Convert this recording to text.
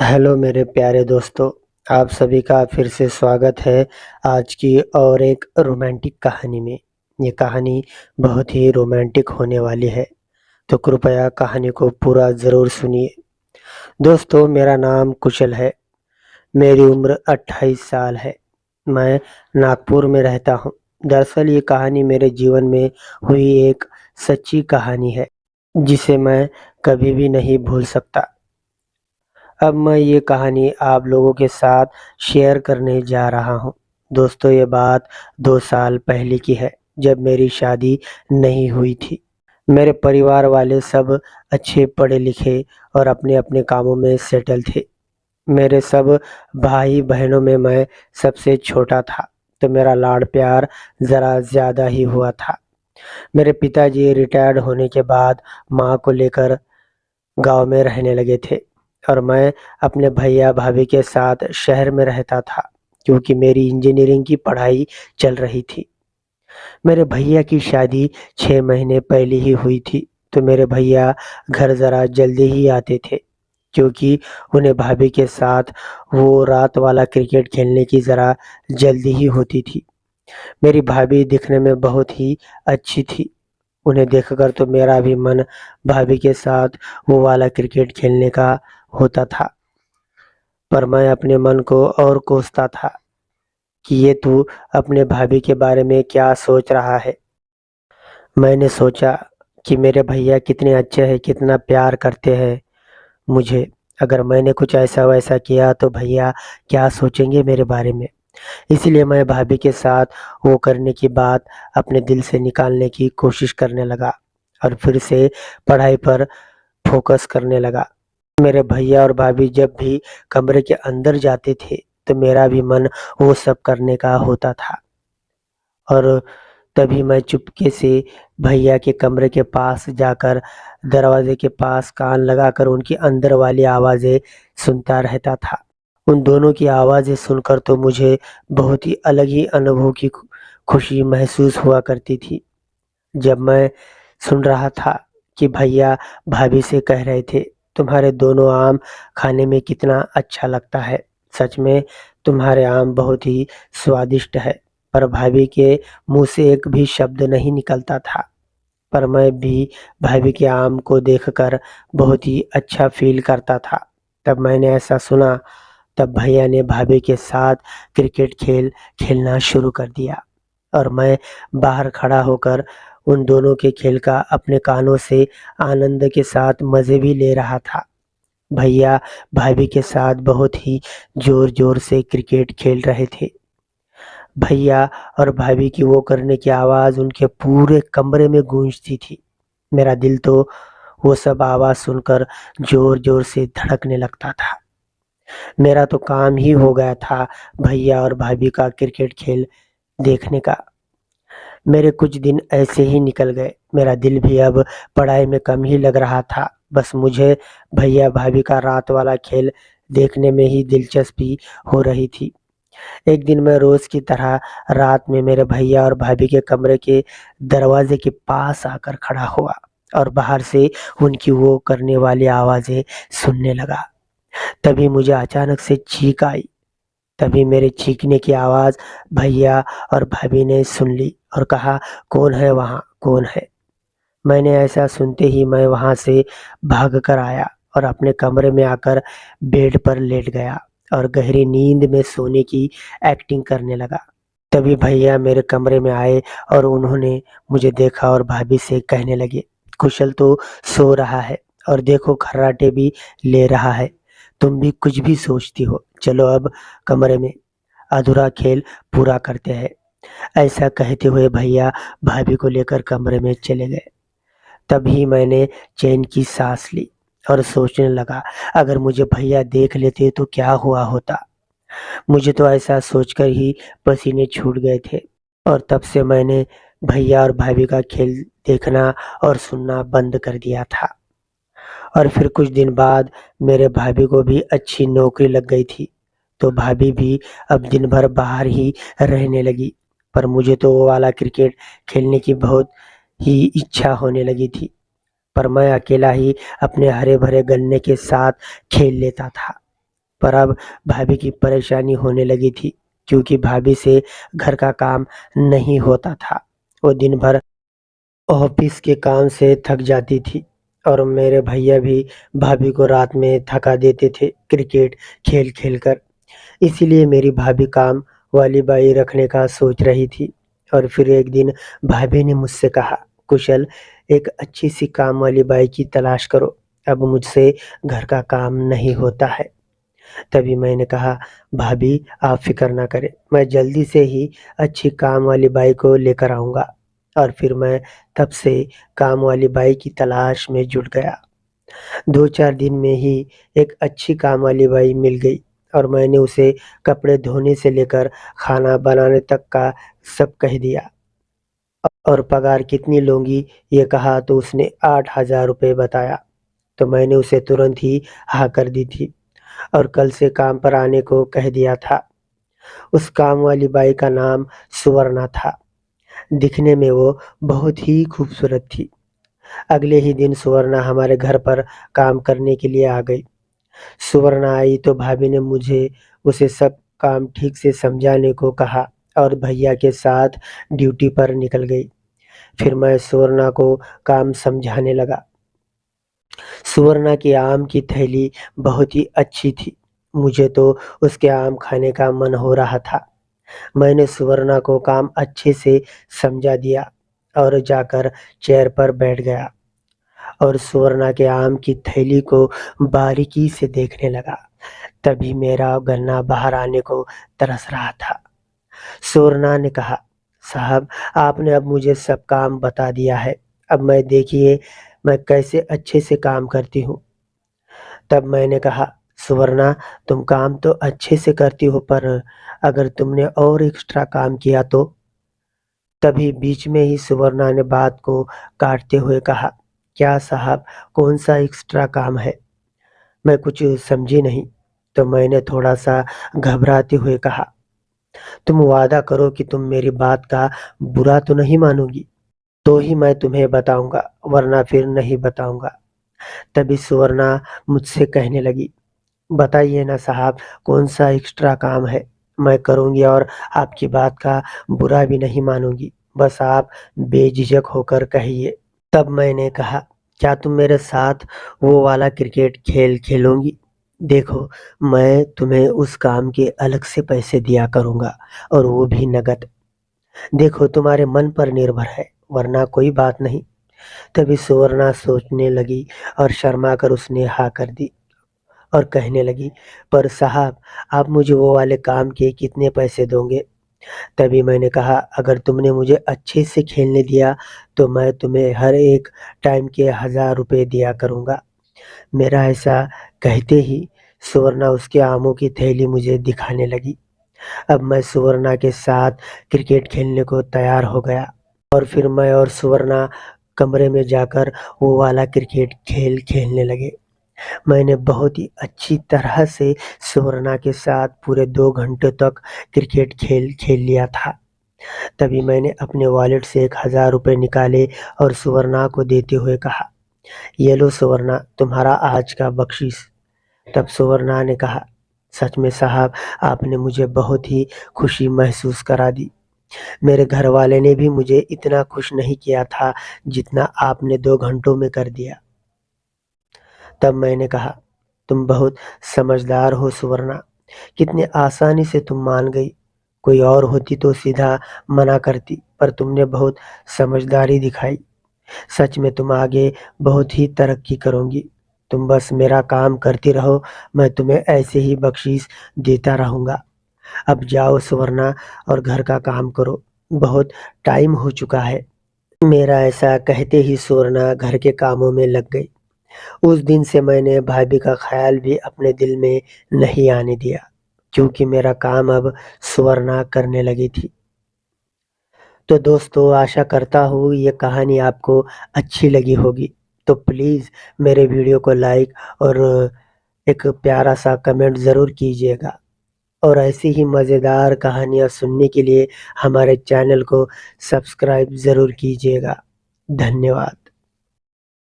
Hello मेरे प्यारे दोस्तों, आप सभी का फिर से स्वागत है आज की और एक रोमांटिक कहानी में। ये कहानी बहुत ही रोमांटिक होने वाली है, तो कृपया कहानी को पूरा ज़रूर सुनिए। दोस्तों, मेरा नाम कुशल है। मेरी उम्र 28 साल है। मैं नागपुर में रहता हूँ। दरअसल ये कहानी मेरे जीवन में हुई एक सच्ची कहानी है, जिसे मैं कभी भी नहीं भूल सकता। अब मैं ये कहानी आप लोगों के साथ शेयर करने जा रहा हूँ। दोस्तों, ये बात 2 साल पहले की है, जब मेरी शादी नहीं हुई थी। मेरे परिवार वाले सब अच्छे पढ़े लिखे और अपने अपने कामों में सेटल थे। मेरे सब भाई बहनों में मैं सबसे छोटा था, तो मेरा लाड़ प्यार ज़रा ज़्यादा ही हुआ था। मेरे पिताजी रिटायर्ड होने के बाद माँ को लेकर गांव में रहने लगे थे, और मैं अपने भैया भाभी के साथ शहर में रहता था, क्योंकि मेरी इंजीनियरिंग की पढ़ाई चल रही थी। मेरे भैया की शादी 6 महीने पहले ही हुई थी, तो मेरे भैया घर ज़रा जल्दी ही आते थे, क्योंकि उन्हें भाभी के साथ वो रात वाला क्रिकेट खेलने की ज़रा जल्दी ही होती थी। मेरी भाभी दिखने में बहुत ही अच्छी थी। उन्हें देखकर तो मेरा भी मन भाभी के साथ वो वाला क्रिकेट खेलने का होता था, पर मैं अपने मन को और कोसता था कि ये तू अपने भाभी के बारे में क्या सोच रहा है। मैंने सोचा कि मेरे भैया कितने अच्छे हैं, कितना प्यार करते हैं मुझे। अगर मैंने कुछ ऐसा वैसा किया तो भैया क्या सोचेंगे मेरे बारे में। इसलिए मैं भाभी के साथ वो करने की बात अपने दिल से निकालने की कोशिश करने लगा, और फिर से पढ़ाई पर फोकस करने लगा। मेरे भैया और भाभी जब भी कमरे के अंदर जाते थे, तो मेरा भी मन वो सब करने का होता था, और तभी मैं चुपके से भैया के कमरे के पास जाकर दरवाजे के पास कान लगाकर उनकी अंदर वाली आवाज़ें सुनता रहता था। उन दोनों की आवाज़ें सुनकर तो मुझे बहुत ही अलग ही अनुभव की खुशी महसूस हुआ करती थी। जब मैं सुन रहा था कि भैया भाभी से कह रहे थे, तुम्हारे दोनों आम खाने में कितना अच्छा लगता है। सच में तुम्हारे आम बहुत ही स्वादिष्ट है। पर भाभी के मुंह से एक भी शब्द नहीं निकलता था। पर मैं भी भाभी के आम को देखकर बहुत ही अच्छा फील करता था। तब मैंने ऐसा सुना, तब भैया ने भाभी के साथ क्रिकेट खेलना शुरू कर दिया, और मैं बाहर खड़ा होकर उन दोनों के खेल का अपने कानों से आनंद के साथ मज़े भी ले रहा था। भैया भाभी के साथ बहुत ही ज़ोर-ज़ोर से क्रिकेट खेल रहे थे। भैया और भाभी की वो करने की आवाज़ उनके पूरे कमरे में गूंजती थी। मेरा दिल तो वो सब आवाज़ सुनकर ज़ोर-ज़ोर से धड़कने लगता था। मेरा तो काम ही हो गया था भैया और भाभी का क्रिकेट खेल देखने का। मेरे कुछ दिन ऐसे ही निकल गए। मेरा दिल भी अब पढ़ाई में कम ही लग रहा था। बस मुझे भैया भाभी का रात वाला खेल देखने में ही दिलचस्पी हो रही थी। एक दिन मैं रोज़ की तरह रात में मेरे भैया और भाभी के कमरे के दरवाजे के पास आकर खड़ा हुआ, और बाहर से उनकी वो करने वाली आवाज़ें सुनने लगा। तभी मुझे अचानक से चीख आई। तभी मेरे चीखने की आवाज़ भैया और भाभी ने सुन ली और कहा, कौन है वहाँ, कौन है? मैंने ऐसा सुनते ही मैं वहाँ से भाग कर आया और अपने कमरे में आकर बेड पर लेट गया और गहरी नींद में सोने की एक्टिंग करने लगा। तभी भैया मेरे कमरे में आए और उन्होंने मुझे देखा और भाभी से कहने लगे, कुशल तो सो रहा है और देखो खर्राटे भी ले रहा है। तुम भी कुछ भी सोचती हो। चलो अब कमरे में, अधूरा खेल पूरा करते हैं। ऐसा कहते हुए भैया भाभी को लेकर कमरे में चले गए। तभी मैंने चैन की सांस ली और सोचने लगा, अगर मुझे भैया देख लेते तो क्या हुआ होता। मुझे तो ऐसा सोचकर ही पसीने छूट गए थे, और तब से मैंने भैया और भाभी का खेल देखना और सुनना बंद कर दिया था। और फिर कुछ दिन बाद मेरे भाभी को भी अच्छी नौकरी लग गई थी, तो भाभी भी अब दिन भर बाहर ही रहने लगी। पर मुझे तो वो वाला क्रिकेट खेलने की बहुत ही इच्छा होने लगी थी, पर मैं अकेला ही अपने हरे भरे गन्ने के साथ खेल लेता था। पर अब भाभी की परेशानी होने लगी थी क्योंकि भाभी से घर का काम नहीं होता था। वो दिन भर ऑफिस के काम से थक जाती थी और मेरे भैया भी भाभी को रात में थका देते थे क्रिकेट खेल-खेल कर। इसीलिए मेरी भाभी काम वाली बाई रखने का सोच रही थी और फिर एक दिन भाभी ने मुझसे कहा, "कुशल, एक अच्छी-सी काम वाली बाई की तलाश करो, अब मुझसे घर का काम नहीं होता है।" तभी मैंने कहा, "भाभी, आप फ़िक्र ना करें, मैं जल्दी से ही अच्छी काम वाली बाई को लेकर आऊँगा।" और फिर मैं तब से काम वाली बाई की तलाश में जुट गया। 2-4 दिन में ही एक अच्छी काम वाली बाई मिल गई और मैंने उसे कपड़े धोने से लेकर खाना बनाने तक का सब कह दिया और पगार कितनी लूँगी ये कहा तो उसने 8,000 रुपए बताया। तो मैंने उसे तुरंत ही हाँ कर दी थी और कल से काम पर आने को कह दिया था। उस काम वाली बाई का नाम सुवर्णा था। दिखने में वो बहुत ही खूबसूरत थी। अगले ही दिन सुवर्णा हमारे घर पर काम करने के लिए आ गई। सुवर्णा आई तो भाभी ने मुझे उसे सब काम ठीक से समझाने को कहा और भैया के साथ ड्यूटी पर निकल गई। फिर मैं सुवर्णा को काम समझाने लगा। सुवर्णा की आम की थैली बहुत ही अच्छी थी। मुझे तो उसके आम खाने का मन हो रहा था। मैंने सुवर्णा को काम अच्छे से समझा दिया और जाकर चेयर पर बैठ गया और सुवर्णा के आम की थैली को बारीकी से देखने लगा। तभी मेरा गन्ना बाहर आने को तरस रहा था। सुवर्णा ने कहा, "साहब, आपने अब मुझे सब काम बता दिया है। अब मैं देखिए मैं कैसे अच्छे से काम करती हूँ।" तब मैंने कहा, "सुवर्णा, तुम काम तो अच्छे से करती हो पर अगर तुमने और एक्स्ट्रा काम किया तो?" तभी बीच में ही सुवर्णा ने बात को काटते हुए कहा, "क्या साहब, कौन-सा एक्स्ट्रा काम है? मैं कुछ समझी नहीं।" तो मैंने थोड़ा-सा घबराते हुए कहा, "तुम वादा करो कि तुम मेरी बात का बुरा तो नहीं मानोगी? तो ही मैं तुम्हें बताऊँगा, वरना फिर नहीं बताऊँगा।" तभी सुवर्णा मुझसे कहने लगी, "बताइए ना साहब, कौन-सा एक्स्ट्रा काम है? मैं करूँगी और आपकी बात का बुरा भी नहीं मानूँगी। बस आप बेझिझक होकर कहिए।" तब मैंने कहा, "क्या तुम मेरे साथ वो वाला क्रिकेट खेल खेलोगी? देखो, मैं तुम्हें उस काम के अलग से पैसे दिया करूँगा और वो भी नकद। देखो, तुम्हारे मन पर निर्भर है, वरना कोई बात नहीं।" तभी सुवर्णा सोचने लगी और शर्मा कर उसने हाँ कर दी और कहने लगी, "पर साहब, आप मुझे वो वाले काम के कितने पैसे दोगे?" तभी मैंने कहा, "अगर तुमने मुझे अच्छे से खेलने दिया, तो मैं तुम्हें हर एक टाइम के 1,000 रुपए दिया करूँगा।" मेरा ऐसा कहते ही सुवर्णा उसके आमों की थैली मुझे दिखाने लगी। अब मैं सुवर्णा के साथ क्रिकेट खेलने को तैयार हो गया और फिर मैं और सुवर्णा कमरे में जाकर वो वाला क्रिकेट खेल खेलने लगे। मैंने बहुत ही अच्छी तरह से सुवर्णा के साथ पूरे 2 घंटे तक क्रिकेट खेल खेल लिया था। तभी मैंने अपने वॉलेट से 1,000 रुपए निकाले और सुवर्णा को देते हुए कहा, "ये लो सुवर्णा, तुम्हारा आज का बख्शीश।" तब सुवर्णा ने कहा, "सच में साहब, आपने मुझे बहुत ही खुशी महसूस करा दी। मेरे घरवाले ने भी मुझे इतना खुश नहीं किया था, जितना आपने 2 घंटों में कर दिया।" तब मैंने कहा, "तुम बहुत समझदार हो सुवर्णा, कितनी आसानी से तुम मान गई। कोई और होती तो सीधा मना करती, पर तुमने बहुत समझदारी दिखाई। सच में तुम आगे बहुत ही तरक्की करोगी। तुम बस मेरा काम करती रहो, मैं तुम्हें ऐसे ही बख्शीश देता रहूँगा। अब जाओ सुवर्णा और घर का काम करो, बहुत टाइम हो चुका है।" मेरा ऐसा कहते ही सुवर्णा घर के कामों में लग गई। उस दिन से मैंने भाभी का ख़्याल भी अपने दिल में नहीं आने दिया, क्योंकि मेरा काम अब सुवर्णा करने लगी थी। तो दोस्तों, आशा करता हूँ ये कहानी आपको अच्छी लगी होगी। तो प्लीज़ मेरे वीडियो को लाइक और एक प्यारा-सा कमेंट ज़रूर कीजिएगा और ऐसी ही मज़ेदार कहानियाँ सुनने के लिए हमारे चैनल को सब्सक्राइब ज़रूर कीजिएगा। धन्यवाद।